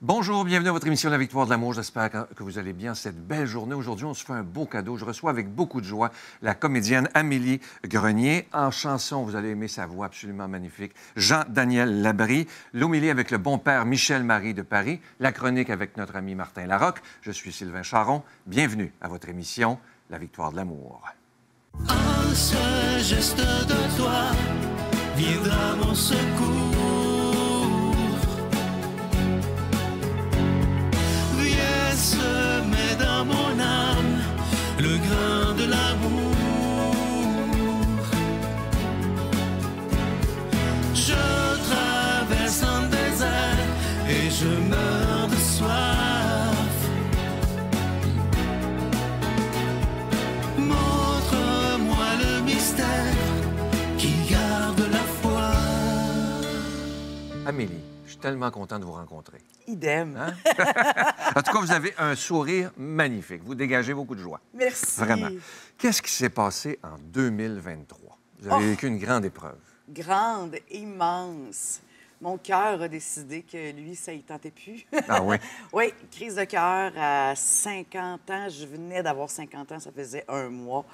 Bonjour, bienvenue à votre émission La Victoire de l'amour. J'espère que vous allez bien cette belle journée. Aujourd'hui, on se fait un beau cadeau. Je reçois avec beaucoup de joie la comédienne Amélie Grenier. En chanson, vous allez aimer sa voix absolument magnifique. Jean-Daniel Labrie. L'homélie avec le bon père Michel-Marie de Paris. La chronique avec notre ami Martin Larocque. Je suis Sylvain Charon. Bienvenue à votre émission La Victoire de l'amour. Un seul geste de toi viendra mon secours. Viens semer dans mon âme le grain de l'amour. Je traverse un désert et je meurs de soif. Montre-moi le mystère qui garde la foi. Amélie, je suis tellement content de vous rencontrer. Idem. Hein? En tout cas, vous avez un sourire magnifique. Vous dégagez beaucoup de joie. Merci. Vraiment. Qu'est-ce qui s'est passé en 2023? Vous avez vécu une grande épreuve. Grande, immense. Mon cœur a décidé que lui, ça y tentait plus. Ah oui? Oui, crise de cœur à 50 ans. Je venais d'avoir 50 ans, ça faisait un mois.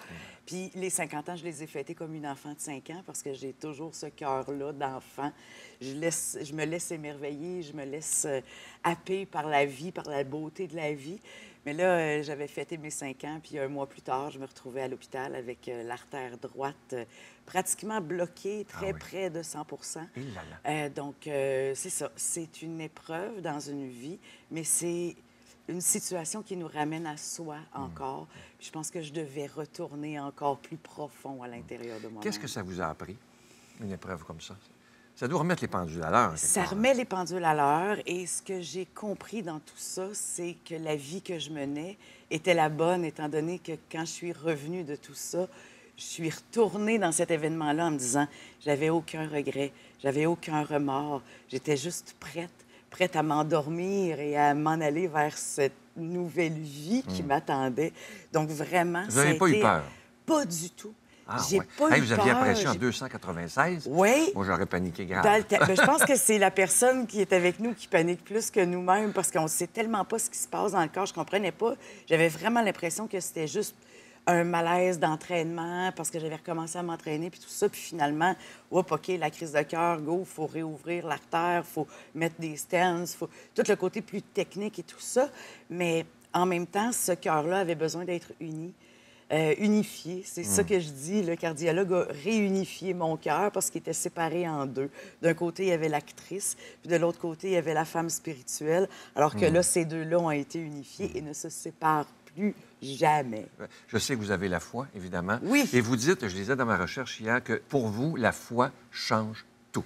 Puis les 50 ans, je les ai fêtés comme une enfant de 5 ans parce que j'ai toujours ce cœur-là d'enfant. Je me laisse émerveiller, je me laisse happer par la vie, par la beauté de la vie. Mais là, j'avais fêté mes 5 ans, puis un mois plus tard, je me retrouvais à l'hôpital avec l'artère droite pratiquement bloquée, très près de 100 Donc, c'est ça. C'est une épreuve dans une vie, mais c'est une situation qui nous ramène à soi encore. Puis je pense que je devais retourner encore plus profond à l'intérieur de moi-même. Qu'est-ce que ça vous a appris, une épreuve comme ça? Ça doit remettre les pendules à l'heure. Ça remet les pendules à l'heure. Et ce que j'ai compris dans tout ça, c'est que la vie que je menais était la bonne, étant donné que quand je suis revenue de tout ça, je suis retournée dans cet événement-là en me disant j'avais aucun regret, j'avais aucun remords, j'étais juste prête à m'endormir et à m'en aller vers cette nouvelle vie qui m'attendait. Donc vraiment, vous n'avez pas eu peur? Pas du tout. Ah, j'ai ouais. pas eu vous aviez apprécié en 296. Oui. Moi, j'aurais paniqué grave. Ben, je pense que c'est la personne qui est avec nous qui panique plus que nous-mêmes parce qu'on ne sait tellement pas ce qui se passe dans le corps. Je comprenais pas. J'avais vraiment l'impression que c'était juste un malaise d'entraînement parce que j'avais recommencé à m'entraîner puis tout ça. Puis finalement, OK, la crise de cœur, go, il faut réouvrir l'artère, il faut mettre des stents, faut tout le côté plus technique et tout ça. Mais en même temps, ce cœur-là avait besoin d'être uni. Unifié. C'est ça que je dis. Le cardiologue a réunifié mon cœur parce qu'il était séparé en deux. D'un côté, il y avait l'actrice, puis de l'autre côté, il y avait la femme spirituelle. Alors que là, ces deux-là ont été unifiés et ne se séparent plus jamais. Je sais que vous avez la foi, évidemment. Oui. Et vous dites, je disais dans ma recherche hier, que pour vous, la foi change tout.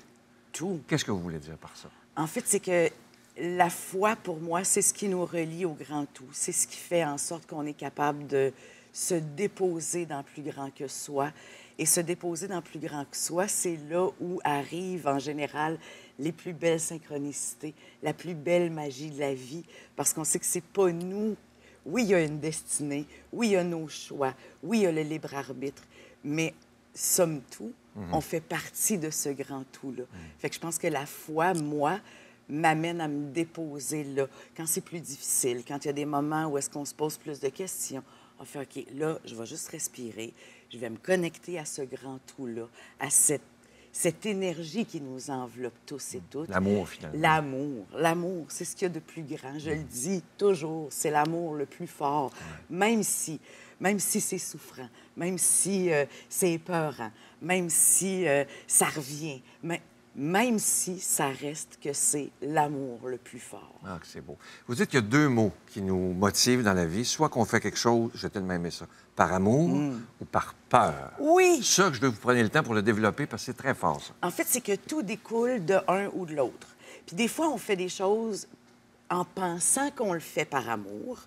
Tout. Qu'est-ce que vous voulez dire par ça? En fait, c'est que la foi, pour moi, c'est ce qui nous relie au grand tout. C'est ce qui fait en sorte qu'on est capable de se déposer dans plus grand que soi. Et se déposer dans plus grand que soi, c'est là où arrivent, en général, les plus belles synchronicités, la plus belle magie de la vie, parce qu'on sait que c'est pas nous. Oui, il y a une destinée, oui, il y a nos choix, oui, il y a le libre arbitre, mais somme tout, on fait partie de ce grand tout-là. Fait que je pense que la foi, moi, m'amène à me déposer là, quand c'est plus difficile, quand il y a des moments où est-ce qu'on se pose plus de questions. On fait, OK, là, je vais juste respirer. Je vais me connecter à ce grand tout-là, à cette énergie qui nous enveloppe tous et toutes. L'amour, finalement. L'amour, c'est ce qu'il y a de plus grand. Je le dis toujours, c'est l'amour le plus fort. Même si c'est souffrant, même si c'est épeurant, même si ça revient, même si ça reste que c'est l'amour le plus fort. Ah, que c'est beau. Vous dites qu'il y a deux mots qui nous motivent dans la vie. Soit qu'on fait quelque chose, j'ai tellement aimé ça, par amour ou par peur. Oui. Ça, que je veux que vous preniez le temps pour le développer parce que c'est très fort, ça. En fait, c'est que tout découle de un ou de l'autre. Puis des fois, on fait des choses en pensant qu'on le fait par amour,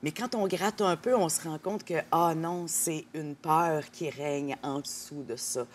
Mais quand on gratte un peu, on se rend compte que, ah non, c'est une peur qui règne en dessous de ça.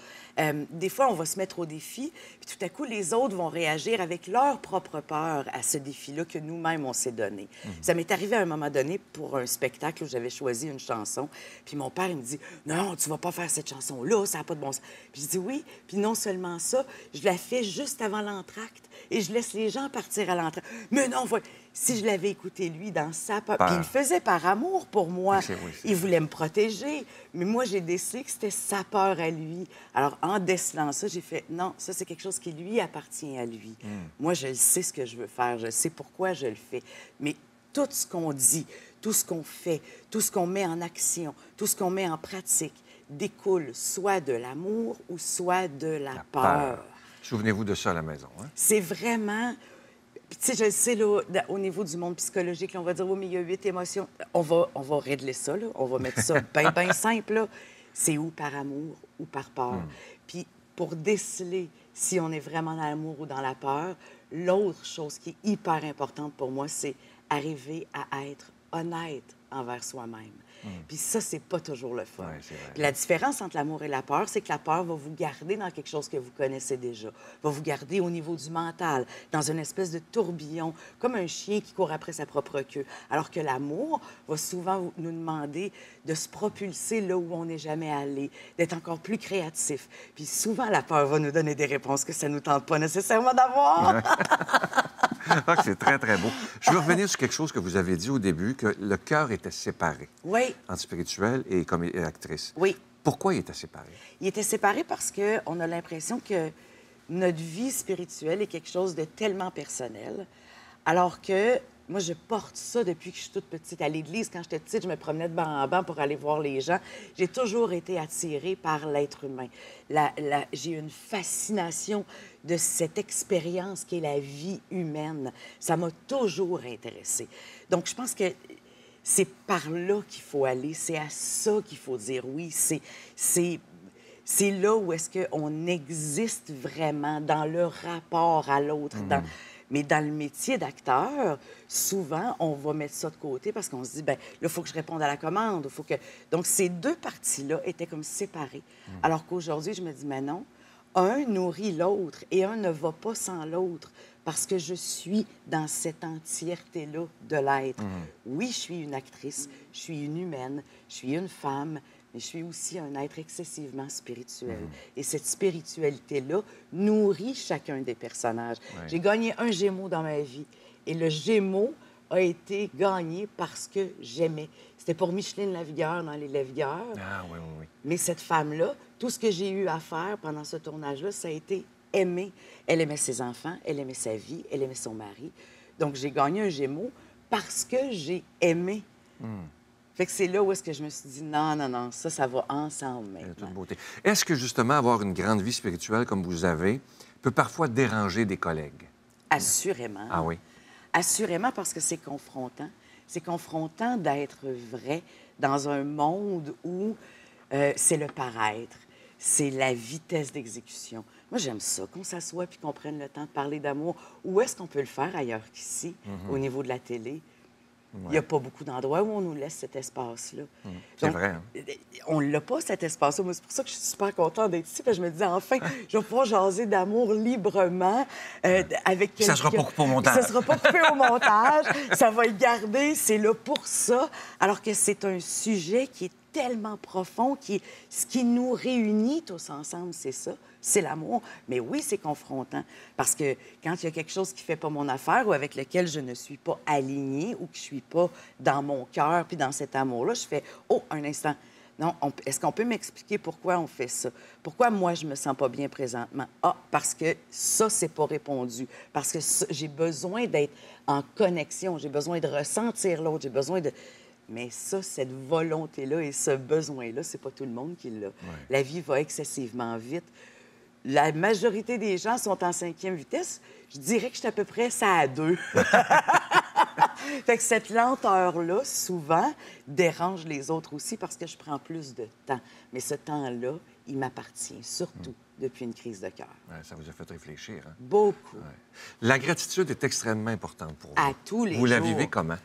Des fois, on va se mettre au défi, puis tout à coup, les autres vont réagir avec leur propre peur à ce défi-là que nous-mêmes, on s'est donné. Ça m'est arrivé à un moment donné pour un spectacle où j'avais choisi une chanson, puis mon père, il me dit, non, tu vas pas faire cette chanson-là, ça n'a pas de bon sens. Puis je dis oui, puis non seulement ça, je la fais juste avant l'entracte et je laisse les gens partir à l'entracte. Mais non, si je l'avais écouté, lui, dans sa peur, puis il le faisait par amour pour moi. Il voulait me protéger, mais moi, j'ai décidé que c'était sa peur à lui. Alors, en décelant ça, j'ai fait, non, ça, c'est quelque chose qui lui appartient à lui. Moi, je sais ce que je veux faire, je sais pourquoi je le fais. Mais tout ce qu'on dit, tout ce qu'on fait, tout ce qu'on met en action, tout ce qu'on met en pratique découle soit de l'amour ou soit de la peur. Souvenez-vous de ça à la maison. Hein? C'est vraiment... Puis, tu sais, je le sais, là, au niveau du monde psychologique, là, on va dire, oui, mais il y a 8 émotions. On va régler ça, là. On va mettre ça bien simple, là. C'est ou par amour ou par peur. Puis, pour déceler si on est vraiment dans l'amour ou dans la peur, l'autre chose qui est hyper importante pour moi, c'est arriver à être honnête envers soi-même. Puis ça, c'est pas toujours le fun. Ouais, c'est vrai. Puis la différence entre l'amour et la peur, c'est que la peur va vous garder dans quelque chose que vous connaissez déjà, va vous garder au niveau du mental, dans une espèce de tourbillon, comme un chien qui court après sa propre queue. Alors que l'amour va souvent nous demander de se propulser là où on n'est jamais allé, d'être encore plus créatif. Puis souvent, la peur va nous donner des réponses que ça ne nous tente pas nécessairement d'avoir. Ah, c'est très, très beau. Je veux revenir sur quelque chose que vous avez dit au début, que le cœur était séparé. Oui. Entre spirituel et comme actrice. Oui. Pourquoi il était séparé? Il était séparé parce qu'on a l'impression que notre vie spirituelle est quelque chose de tellement personnel, alors que moi, je porte ça depuis que je suis toute petite. À l'église, quand j'étais petite, je me promenais de banc en banc pour aller voir les gens. J'ai toujours été attirée par l'être humain. J'ai une fascination de cette expérience qu'est la vie humaine. Ça m'a toujours intéressée. Donc, je pense que c'est par là qu'il faut aller. C'est à ça qu'il faut dire oui. C'est là où est-ce qu'on existe vraiment dans le rapport à l'autre. Mais dans le métier d'acteur, souvent, on va mettre ça de côté parce qu'on se dit, bien, là, il faut que je réponde à la commande. Donc, ces deux parties-là étaient comme séparées. Alors qu'aujourd'hui, je me dis, mais non, un nourrit l'autre et un ne va pas sans l'autre parce que je suis dans cette entièreté-là de l'être. Oui, je suis une actrice, je suis une humaine, je suis une femme, mais je suis aussi un être excessivement spirituel. Et cette spiritualité-là nourrit chacun des personnages. J'ai gagné un Gémeaux dans ma vie. Et le Gémeaux a été gagné parce que j'aimais. C'était pour Micheline Lavigueur dans Les Lavigueurs. Ah, oui, oui, oui. Mais cette femme-là, tout ce que j'ai eu à faire pendant ce tournage-là, ça a été aimer. Elle aimait ses enfants, elle aimait sa vie, elle aimait son mari. Donc, j'ai gagné un Gémeaux parce que j'ai aimé. Fait que c'est là où est-ce que je me suis dit, non, ça va ensemble maintenant. Toute beauté. Est-ce que, justement, avoir une grande vie spirituelle comme vous avez peut parfois déranger des collègues? Assurément. Ah oui? Assurément, parce que c'est confrontant. C'est confrontant d'être vrai dans un monde où c'est le paraître, c'est la vitesse d'exécution. Moi, j'aime ça, qu'on s'assoie puis qu'on prenne le temps de parler d'amour. Où est-ce qu'on peut le faire ailleurs qu'ici, au niveau de la télé? Il n'y a pas beaucoup d'endroits où on nous laisse cet espace-là. C'est Donc, vrai, hein? On ne l'a pas, cet espace-là. Moi, c'est pour ça que je suis super contente d'être ici, parce que je me dis, enfin, je vais pouvoir jaser d'amour librement avec quelqu'un. Ça ne sera pas coupé au montage. Ça ne sera pas coupé au montage. Ça va être gardé. C'est là pour ça. Alors que c'est un sujet qui est tellement profond, ce qui nous réunit tous ensemble, c'est ça. C'est l'amour. Mais oui, c'est confrontant. Parce que quand il y a quelque chose qui ne fait pas mon affaire ou avec lequel je ne suis pas alignée ou que je ne suis pas dans mon cœur puis dans cet amour-là, je fais « Oh, un instant. Non, est-ce qu'on peut m'expliquer pourquoi on fait ça? Pourquoi moi, je me sens pas bien présentement? Ah, parce que ça, c'est pas répondu. Parce que j'ai besoin d'être en connexion. J'ai besoin de ressentir l'autre. J'ai besoin de... Mais ça, cette volonté-là et ce besoin-là, c'est pas tout le monde qui l'a. La vie va excessivement vite. La majorité des gens sont en 5e vitesse. Je dirais que je suis à peu près ça à 2. Fait que cette lenteur-là, souvent, dérange les autres aussi parce que je prends plus de temps. Mais ce temps-là, il m'appartient, surtout depuis une crise de cœur. Ouais, ça vous a fait réfléchir, hein? Beaucoup. Ouais. La gratitude est extrêmement importante pour vous. À tous les jours. Vous la vivez comment?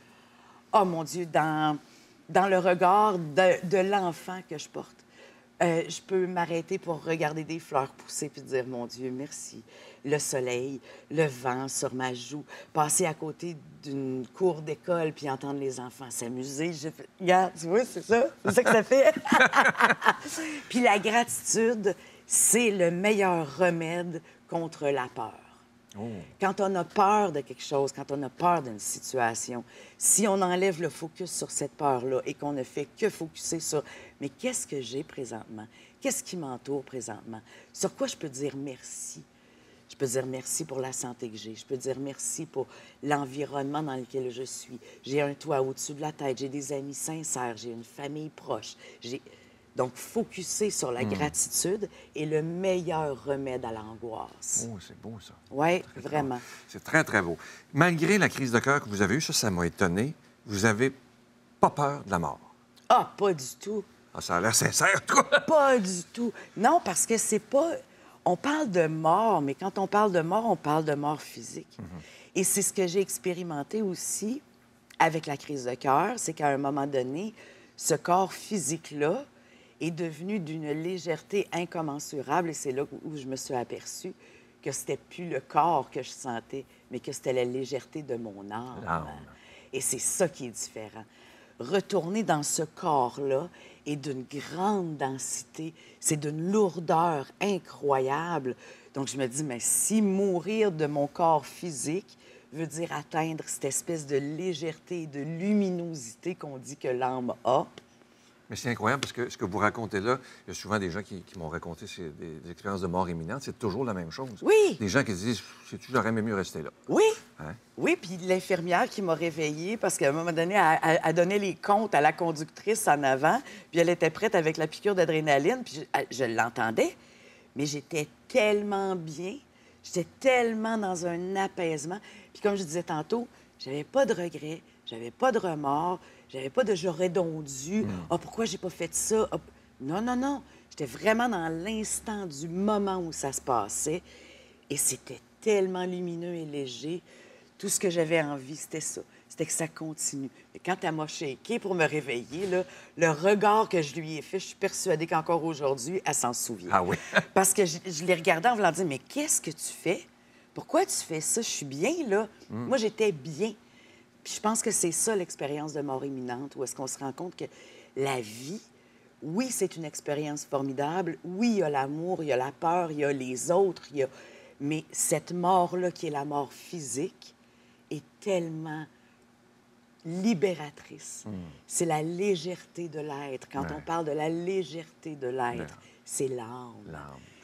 Oh mon Dieu, dans le regard de l'enfant que je porte. Je peux m'arrêter pour regarder des fleurs pousser puis dire, mon Dieu, merci. Le soleil, le vent sur ma joue, passer à côté d'une cour d'école puis entendre les enfants s'amuser. Regarde, tu vois, c'est ça que ça fait. Puis la gratitude, c'est le meilleur remède contre la peur. Oh. Quand on a peur de quelque chose, quand on a peur d'une situation, si on enlève le focus sur cette peur-là et qu'on ne fait que focusser sur « mais qu'est-ce que j'ai présentement? Qu'est-ce qui m'entoure présentement? Sur quoi je peux dire merci? » Je peux dire merci pour la santé que j'ai. Je peux dire merci pour l'environnement dans lequel je suis. J'ai un toit au-dessus de la tête. J'ai des amis sincères. J'ai une famille proche. Donc, focusser sur la gratitude est le meilleur remède à l'angoisse. Oh, c'est beau, ça. Oui, vraiment. C'est très, très beau. Malgré la crise de cœur que vous avez eue, ça m'a étonné, vous n'avez pas peur de la mort. Ah, pas du tout. Ah, ça a l'air sincère, toi. Pas du tout. Non, parce que c'est pas... On parle de mort, mais quand on parle de mort physique. Et c'est ce que j'ai expérimenté aussi avec la crise de cœur, c'est qu'à un moment donné, ce corps physique-là est devenu d'une légèreté incommensurable. Et c'est là où je me suis aperçue que c'était plus le corps que je sentais, mais que c'était la légèreté de mon âme. Et c'est ça qui est différent. Retourner dans ce corps-là est d'une grande densité, c'est d'une lourdeur incroyable. Donc, je me dis, mais si mourir de mon corps physique veut dire atteindre cette espèce de légèreté et de luminosité qu'on dit que l'âme a. Mais c'est incroyable parce que ce que vous racontez là, il y a souvent des gens qui m'ont raconté des expériences de mort imminente. C'est toujours la même chose. Oui. Des gens qui se disent, j'aurais aimé mieux rester là. Oui. Hein? Oui, puis l'infirmière qui m'a réveillée parce qu'à un moment donné, elle donnait les comptes à la conductrice en avant, puis elle était prête avec la piqûre d'adrénaline, puis je l'entendais, mais j'étais tellement bien, j'étais tellement dans un apaisement. Puis comme je disais tantôt, j'avais pas de regrets, j'avais pas de remords, j'avais pas de j'aurais donc dû, pourquoi j'ai pas fait ça? Non, non, non. J'étais vraiment dans l'instant du moment où ça se passait et c'était tellement lumineux et léger. Tout ce que j'avais envie, c'était ça. C'était que ça continue. Et quand elle m'a shaké pour me réveiller, là, le regard que je lui ai fait, je suis persuadée qu'encore aujourd'hui, elle s'en souvient. Ah oui? Parce que je l'ai regardée en voulant dire, mais qu'est-ce que tu fais? Pourquoi tu fais ça? Je suis bien, là. Moi, j'étais bien. Puis je pense que c'est ça, l'expérience de mort imminente, où est-ce qu'on se rend compte que la vie, oui, c'est une expérience formidable. Oui, il y a l'amour, il y a la peur, il y a les autres, mais cette mort-là, qui est la mort physique, est tellement libératrice. C'est la légèreté de l'être. Quand on parle de la légèreté de l'être, c'est l'âme.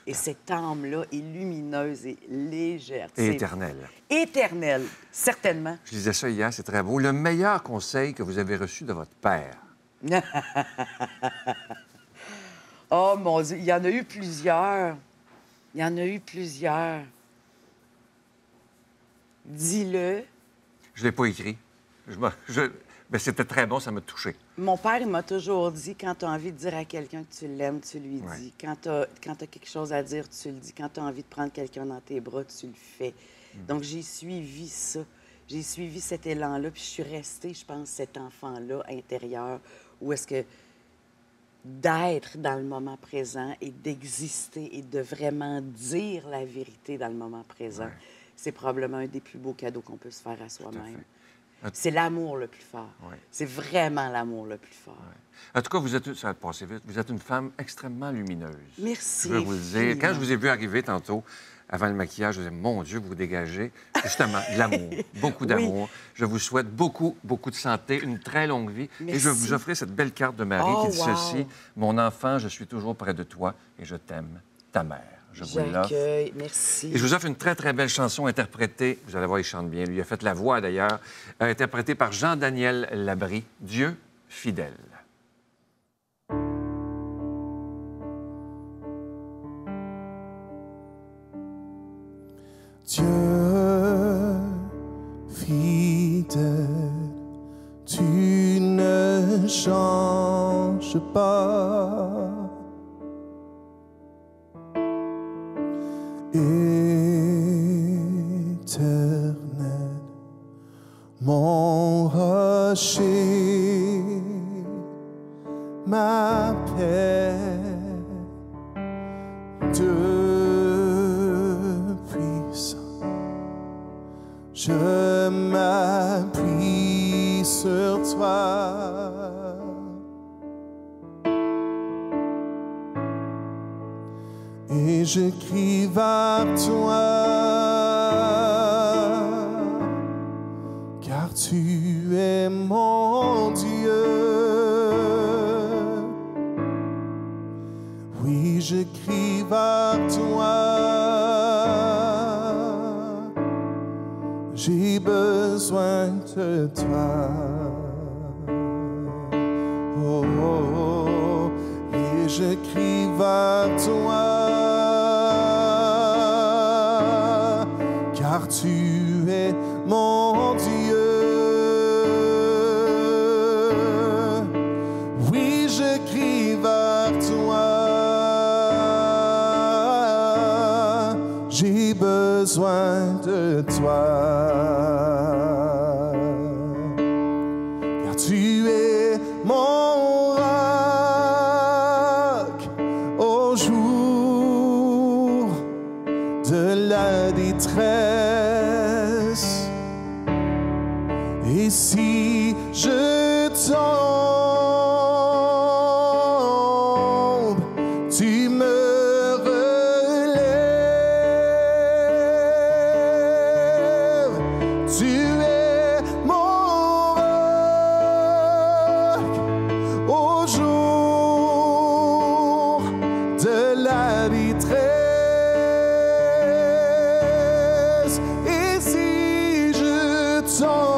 Et cette âme-là est lumineuse et légère. Et éternelle. Éternelle, certainement. Je disais ça hier, c'est très beau. Le meilleur conseil que vous avez reçu de votre père? Oh, mon Dieu, il y en a eu plusieurs. Il y en a eu plusieurs. Dis-le. Je ne l'ai pas écrit. Mais c'était très bon, ça m'a touché. Mon père, il m'a toujours dit, quand tu as envie de dire à quelqu'un que tu l'aimes, tu lui dis. Quand tu as quelque chose à dire, tu le dis. Quand tu as envie de prendre quelqu'un dans tes bras, tu le fais. Donc, j'ai suivi ça. J'ai suivi cet élan-là, puis je suis restée, je pense, cet enfant-là intérieur, où est-ce que d'être dans le moment présent et d'exister et de vraiment dire la vérité dans le moment présent, c'est probablement un des plus beaux cadeaux qu'on peut se faire à soi-même. C'est l'amour le plus fort. C'est vraiment l'amour le plus fort. En tout cas, ça va passer vite, vous êtes une femme extrêmement lumineuse. Merci. Je veux vous le dire. Quand je vous ai vu arriver tantôt, avant le maquillage, je me disais, mon Dieu, vous dégagez justement de l'amour, beaucoup d'amour. Je vous souhaite beaucoup, beaucoup de santé, une très longue vie. Merci. Et je vais vous offrir cette belle carte de Marie qui dit ceci, « Mon enfant, je suis toujours près de toi et je t'aime, ta mère. » Je vous l'offre. Merci. Et je vous offre une très, très belle chanson interprétée, vous allez voir, il chante bien, lui a fait la voix d'ailleurs, interprétée par Jean-Daniel Labrie, « Dieu fidèle ». Dieu fidèle, tu ne changes pas. Éternel, mon rocher, ma paix, depuis je m'appuie sur toi. Et je crie vers toi, car tu es mon Dieu. Oui, je crie vers toi, j'ai besoin de toi. Oh, oh, oh. Et je crie vers toi, car tu es mon Dieu. Oui, je crie vers toi, j'ai besoin de toi. Car tu es mon roc au jour de la détresse. Et si je tombe, tu me relèves. Tu es mon roc au jour de la détresse. Et si je tombe,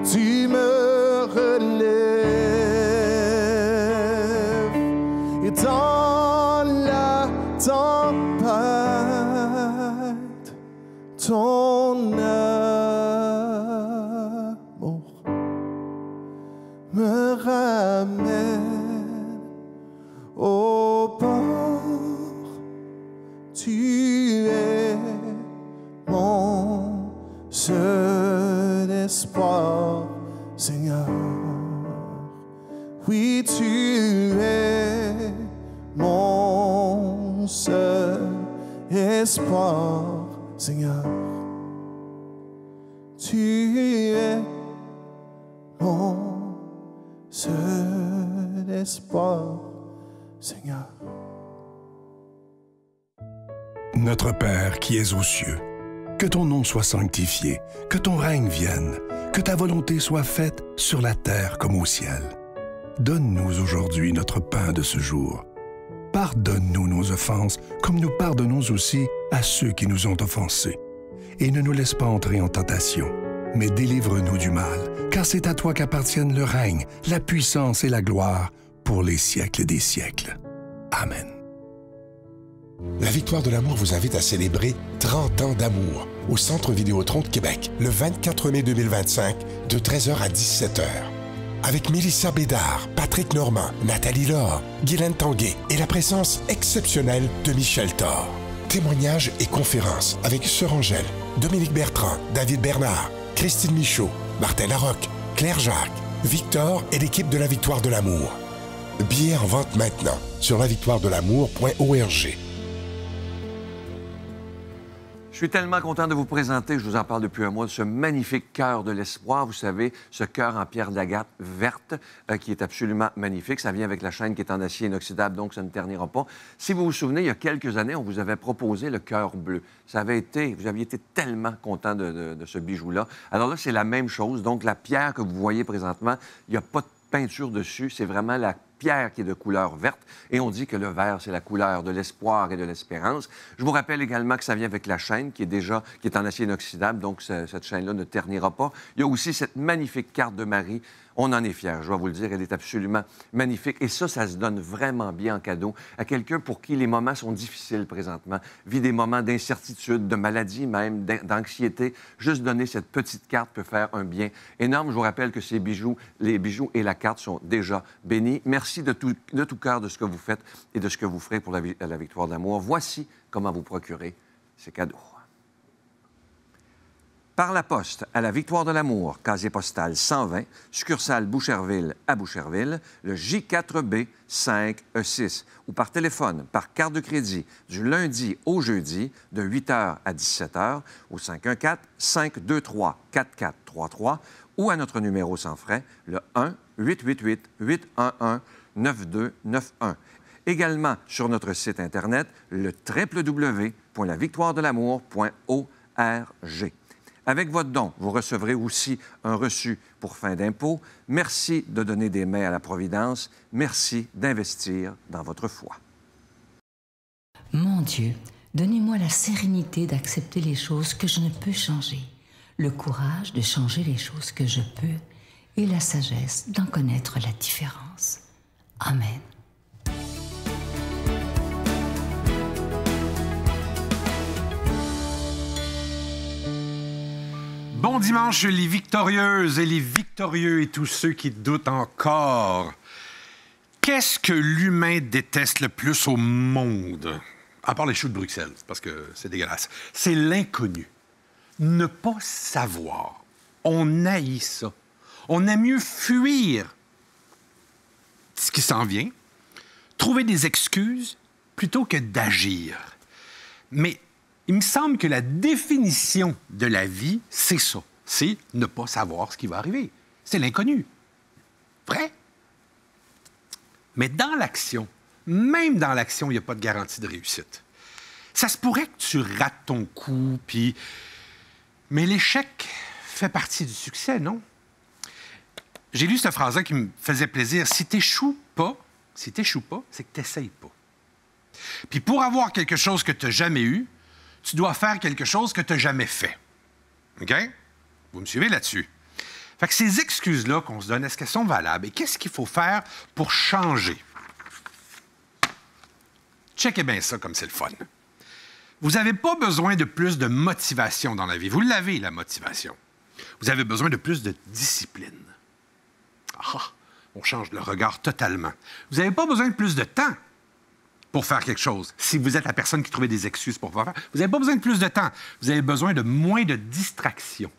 tu me relèves. Et dans la tempête, ton amour me ramène au port. Tu es mon seul espoir, Seigneur. Oui, tu es mon seul espoir, Seigneur. Tu es mon seul espoir, Seigneur. Notre Père qui es aux cieux, que ton nom soit sanctifié, que ton règne vienne, que ta volonté soit faite sur la terre comme au ciel. Donne-nous aujourd'hui notre pain de ce jour. Pardonne-nous nos offenses, comme nous pardonnons aussi à ceux qui nous ont offensés. Et ne nous laisse pas entrer en tentation, mais délivre-nous du mal, car c'est à toi qu'appartiennent le règne, la puissance et la gloire pour les siècles des siècles. Amen. La Victoire de l'amour vous invite à célébrer 30 ans d'amour au Centre Vidéotron de Québec le 24 mai 2025 de 13h à 17h. Avec Mélissa Bédard, Patrick Normand, Nathalie Laure, Guylaine Tanguay et la présence exceptionnelle de Michel Thor. Témoignages et conférences avec Sœur Angèle, Dominique Bertrand, David Bernard, Christine Michaud, Martin Larocque, Claire Jacques, Victor et l'équipe de la Victoire de l'amour. Billets en vente maintenant sur lavictoiredelamour.org. Je suis tellement content de vous présenter, je vous en parle depuis un mois, de ce magnifique cœur de l'espoir. Vous savez, ce cœur en pierre d'agate verte qui est absolument magnifique. Ça vient avec la chaîne qui est en acier inoxydable, donc ça ne ternira pas. Si vous vous souvenez, il y a quelques années, on vous avait proposé le cœur bleu. Ça avait été, vous aviez été tellement content de ce bijou-là. Alors là, c'est la même chose. Donc, la pierre que vous voyez présentement, il n'y a pas de peinture dessus. C'est vraiment la pierre qui est de couleur verte. Et on dit que le vert, c'est la couleur de l'espoir et de l'espérance. Je vous rappelle également que ça vient avec la chaîne qui est en acier inoxydable, donc cette chaîne-là ne ternira pas. Il y a aussi cette magnifique carte de Marie. On en est fiers, je dois vous le dire. Elle est absolument magnifique. Et ça se donne vraiment bien en cadeau à quelqu'un pour qui les moments sont difficiles présentement, vit des moments d'incertitude, de maladie même, d'anxiété. Juste donner cette petite carte peut faire un bien énorme. Je vous rappelle que ces bijoux, les bijoux et la carte sont déjà bénis. Merci de tout cœur de ce que vous faites et de ce que vous ferez pour la Victoire de l'amour. Voici comment vous procurer ces cadeaux. Par la poste, à la Victoire de l'Amour, casier postal 120, succursale Boucherville à Boucherville, le J4B 5E6. Ou par téléphone, par carte de crédit, du lundi au jeudi, de 8h à 17h, au 514-523-4433, ou à notre numéro sans frais, le 1-888-811-9291. Également sur notre site Internet, le www.lavictoiredelamour.org. Avec votre don, vous recevrez aussi un reçu pour fin d'impôt. Merci de donner des mains à la Providence. Merci d'investir dans votre foi. Mon Dieu, donnez-moi la sérénité d'accepter les choses que je ne peux changer, le courage de changer les choses que je peux et la sagesse d'en connaître la différence. Amen. Bon dimanche, les victorieuses et les victorieux et tous ceux qui doutent encore. Qu'est-ce que l'humain déteste le plus au monde? À part les choux de Bruxelles, parce que c'est dégueulasse. C'est l'inconnu. Ne pas savoir. On haït ça. On aime mieux fuir ce qui s'en vient, trouver des excuses plutôt que d'agir. Mais il me semble que la définition de la vie, c'est ça. C'est ne pas savoir ce qui va arriver. C'est l'inconnu. Vrai? Mais dans l'action, même dans l'action, il n'y a pas de garantie de réussite. Ça se pourrait que tu rates ton coup, puis... Mais l'échec fait partie du succès, non? J'ai lu cette phrase-là qui me faisait plaisir. Si t'échoues pas, c'est que t'essayes pas. Puis pour avoir quelque chose que tu n'as jamais eu, tu dois faire quelque chose que tu n'as jamais fait. OK? Vous me suivez là-dessus? Fait que ces excuses-là qu'on se donne, est-ce qu'elles sont valables? Et qu'est-ce qu'il faut faire pour changer? Checkez bien ça comme c'est le fun. Vous n'avez pas besoin de plus de motivation dans la vie. Vous l'avez, la motivation. Vous avez besoin de plus de discipline. Ah, on change le regard totalement. Vous n'avez pas besoin de plus de temps pour faire quelque chose. Si vous êtes la personne qui trouvait des excuses pour pouvoir faire, vous n'avez pas besoin de plus de temps. Vous avez besoin de moins de distractions.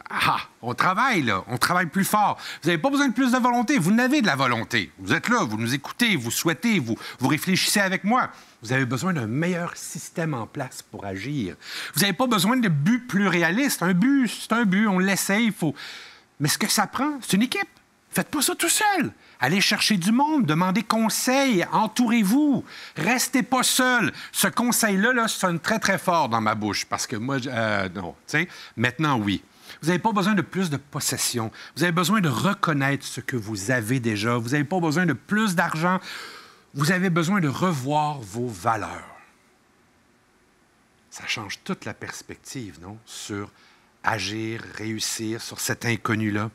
Ah, on travaille, là. On travaille plus fort. Vous n'avez pas besoin de plus de volonté. Vous n'avez de la volonté. Vous êtes là, vous nous écoutez, vous souhaitez, vous réfléchissez avec moi. Vous avez besoin d'un meilleur système en place pour agir. Vous n'avez pas besoin de buts plus réalistes. Un but, c'est un but, on l'essaye, il faut... Mais ce que ça prend, c'est une équipe. Faites pas ça tout seul. Allez chercher du monde, demandez conseil, entourez-vous. Restez pas seul. Ce conseil-là là, sonne très, très fort dans ma bouche parce que moi, non. Tu sais, maintenant, oui. Vous n'avez pas besoin de plus de possession. Vous avez besoin de reconnaître ce que vous avez déjà. Vous n'avez pas besoin de plus d'argent. Vous avez besoin de revoir vos valeurs. Ça change toute la perspective, non? Sur agir, réussir, sur cet inconnu-là.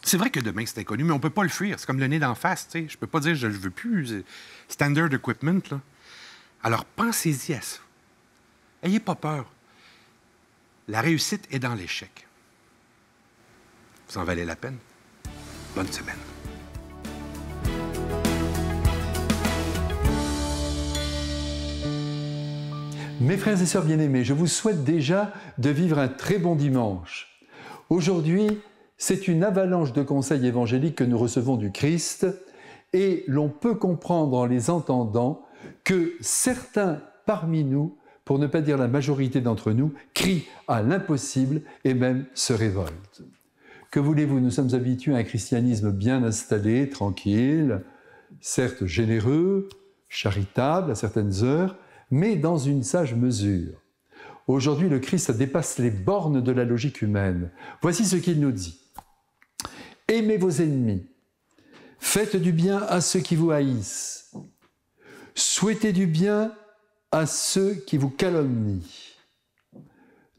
C'est vrai que demain, c'est inconnu, mais on ne peut pas le fuir. C'est comme le nez d'en face, tu sais. Je ne peux pas dire je ne le veux plus. Standard equipment, là. Alors, pensez-y à ça. Ayez pas peur. La réussite est dans l'échec. Vous en valez la peine? Bonne semaine. Mes frères et sœurs bien-aimés, je vous souhaite déjà de vivre un très bon dimanche. Aujourd'hui, c'est une avalanche de conseils évangéliques que nous recevons du Christ et l'on peut comprendre en les entendant que certains parmi nous, pour ne pas dire la majorité d'entre nous, crient à l'impossible et même se révoltent. Que voulez-vous, nous sommes habitués à un christianisme bien installé, tranquille, certes généreux, charitable à certaines heures, mais dans une sage mesure. Aujourd'hui, le Christ dépasse les bornes de la logique humaine. Voici ce qu'il nous dit. « Aimez vos ennemis, faites du bien à ceux qui vous haïssent, souhaitez du bien à ceux qui vous calomnient,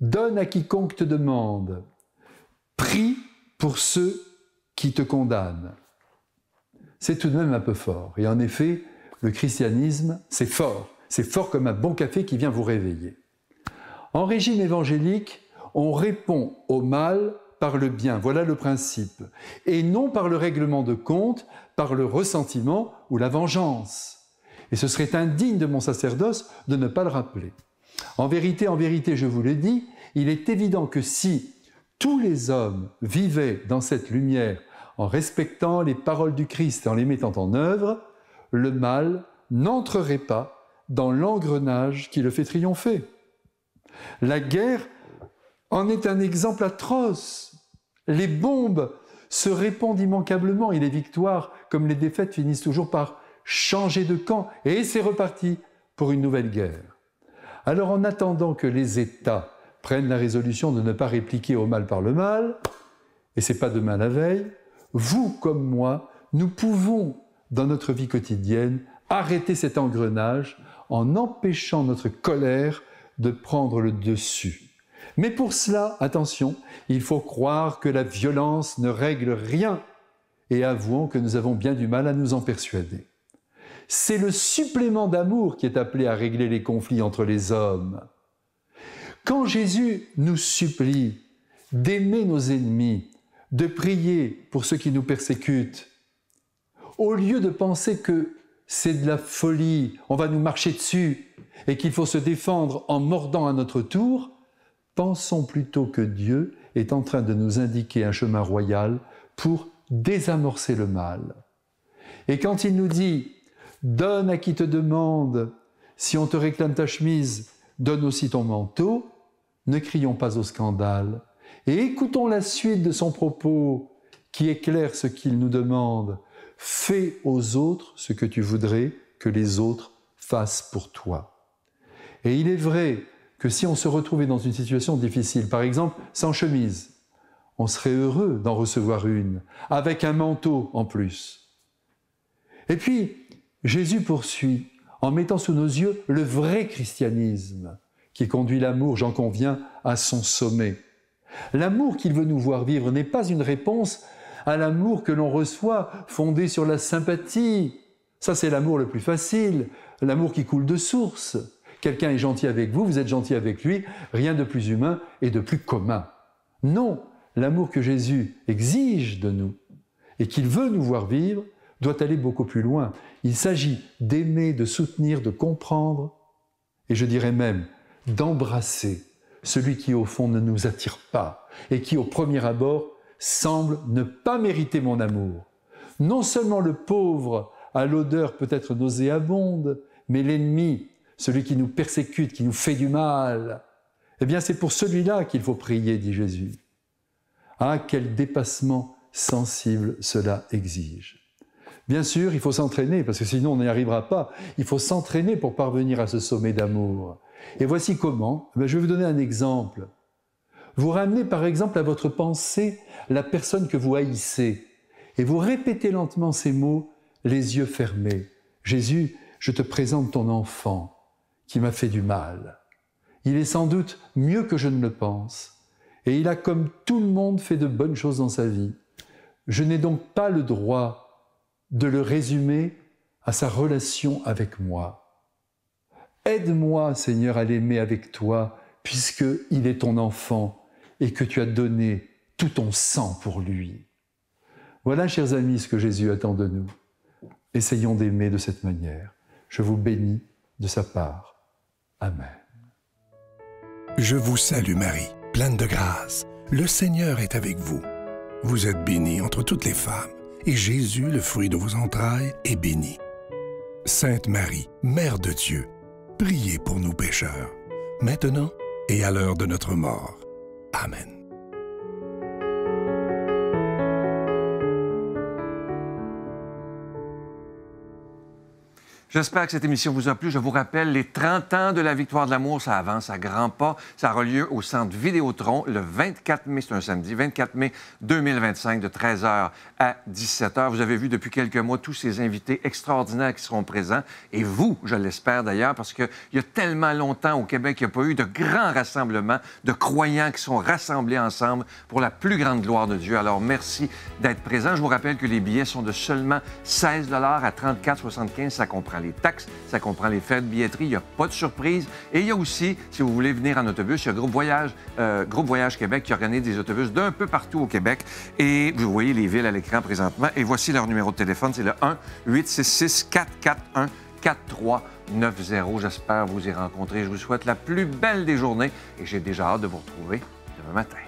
donne à quiconque te demande, prie pour ceux qui te condamnent. » C'est tout de même un peu fort. Et en effet, le christianisme, c'est fort. C'est fort comme un bon café qui vient vous réveiller. En régime évangélique, on répond au mal par le bien, voilà le principe, et non par le règlement de compte, par le ressentiment ou la vengeance. Et ce serait indigne de mon sacerdoce de ne pas le rappeler. En vérité, je vous le dis, il est évident que si tous les hommes vivaient dans cette lumière en respectant les paroles du Christ et en les mettant en œuvre, le mal n'entrerait pas dans l'engrenage qui le fait triompher. La guerre en est un exemple atroce. Les bombes se répandent immanquablement et les victoires, comme les défaites, finissent toujours par changer de camp et c'est reparti pour une nouvelle guerre. Alors en attendant que les États prennent la résolution de ne pas répliquer au mal par le mal, et c'est pas demain la veille, vous comme moi, nous pouvons, dans notre vie quotidienne, arrêter cet engrenage en empêchant notre colère de prendre le dessus. Mais pour cela, attention, il faut croire que la violence ne règle rien et avouons que nous avons bien du mal à nous en persuader. C'est le supplément d'amour qui est appelé à régler les conflits entre les hommes. Quand Jésus nous supplie d'aimer nos ennemis, de prier pour ceux qui nous persécutent, au lieu de penser que c'est de la folie, on va nous marcher dessus et qu'il faut se défendre en mordant à notre tour, pensons plutôt que Dieu est en train de nous indiquer un chemin royal pour désamorcer le mal. Et quand il nous dit « Donne à qui te demande, si on te réclame ta chemise, donne aussi ton manteau », ne crions pas au scandale et écoutons la suite de son propos qui éclaire ce qu'il nous demande. « Fais aux autres ce que tu voudrais que les autres fassent pour toi. » Et il est vrai que si on se retrouvait dans une situation difficile, par exemple sans chemise, on serait heureux d'en recevoir une, avec un manteau en plus. Et puis, Jésus poursuit en mettant sous nos yeux le vrai christianisme qui conduit l'amour, j'en conviens, à son sommet. L'amour qu'il veut nous voir vivre n'est pas une réponse à l'amour que l'on reçoit fondé sur la sympathie. Ça, c'est l'amour le plus facile, l'amour qui coule de source. Quelqu'un est gentil avec vous, vous êtes gentil avec lui, rien de plus humain et de plus commun. Non, l'amour que Jésus exige de nous et qu'il veut nous voir vivre doit aller beaucoup plus loin. Il s'agit d'aimer, de soutenir, de comprendre et je dirais même d'embrasser celui qui au fond ne nous attire pas et qui au premier abord semble ne pas mériter mon amour. Non seulement le pauvre a l'odeur peut-être nauséabonde, mais l'ennemi, celui qui nous persécute, qui nous fait du mal, eh bien c'est pour celui-là qu'il faut prier, dit Jésus. Ah, quel dépassement sensible cela exige. Bien sûr, il faut s'entraîner, parce que sinon on n'y arrivera pas. Il faut s'entraîner pour parvenir à ce sommet d'amour. Et voici comment. Je vais vous donner un exemple. Vous ramenez par exemple à votre pensée la personne que vous haïssez, et vous répétez lentement ces mots, les yeux fermés. Jésus, je te présente ton enfant qui m'a fait du mal. Il est sans doute mieux que je ne le pense, et il a comme tout le monde fait de bonnes choses dans sa vie. Je n'ai donc pas le droit de le résumer à sa relation avec moi. Aide-moi, Seigneur, à l'aimer avec toi, puisqu'il est ton enfant et que tu as donné tout ton sang pour lui. Voilà, chers amis, ce que Jésus attend de nous. Essayons d'aimer de cette manière. Je vous bénis de sa part. Amen. Je vous salue Marie, pleine de grâce. Le Seigneur est avec vous. Vous êtes bénie entre toutes les femmes, et Jésus, le fruit de vos entrailles, est béni. Sainte Marie, Mère de Dieu, priez pour nous pécheurs, maintenant et à l'heure de notre mort. Amen. J'espère que cette émission vous a plu. Je vous rappelle, les 30 ans de la Victoire de l'amour, ça avance à grands pas. Ça aura lieu au Centre Vidéotron le 24 mai, c'est un samedi, 24 mai 2025, de 13h à 17h. Vous avez vu depuis quelques mois tous ces invités extraordinaires qui seront présents. Et vous, je l'espère d'ailleurs, parce qu'il y a tellement longtemps au Québec qu'il n'y a pas eu de grands rassemblements de croyants qui sont rassemblés ensemble pour la plus grande gloire de Dieu. Alors, merci d'être présents. Je vous rappelle que les billets sont de seulement 16 $ à 34,75 $. Ça comprend les taxes, ça comprend les frais de billetterie, il n'y a pas de surprise. Et il y a aussi, si vous voulez venir en autobus, il y a Groupe Voyage Québec qui organise des autobus d'un peu partout au Québec. Et vous voyez les villes à l'écran présentement. Et voici leur numéro de téléphone, c'est le 1-866-441 4390. J'espère vous y rencontrer. Je vous souhaite la plus belle des journées et j'ai déjà hâte de vous retrouver demain matin.